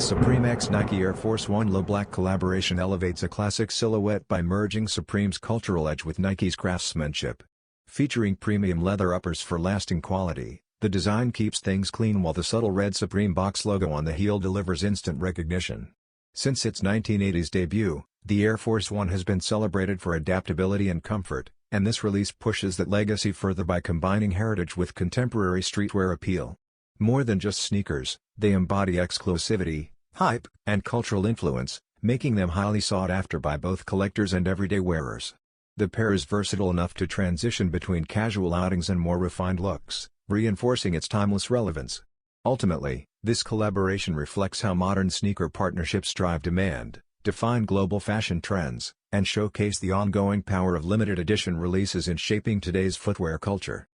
The Supreme x Nike Air Force 1 Low Black collaboration elevates a classic silhouette by merging Supreme's cultural edge with Nike's craftsmanship. Featuring premium leather uppers for lasting quality, the design keeps things clean while the subtle red Supreme box logo on the heel delivers instant recognition. Since its 1980s debut, the Air Force 1 has been celebrated for adaptability and comfort, and this release pushes that legacy further by combining heritage with contemporary streetwear appeal. More than just sneakers, they embody exclusivity, hype, and cultural influence, making them highly sought after by both collectors and everyday wearers. The pair is versatile enough to transition between casual outings and more refined looks, reinforcing its timeless relevance. Ultimately, this collaboration reflects how modern sneaker partnerships drive demand, define global fashion trends, and showcase the ongoing power of limited edition releases in shaping today's footwear culture.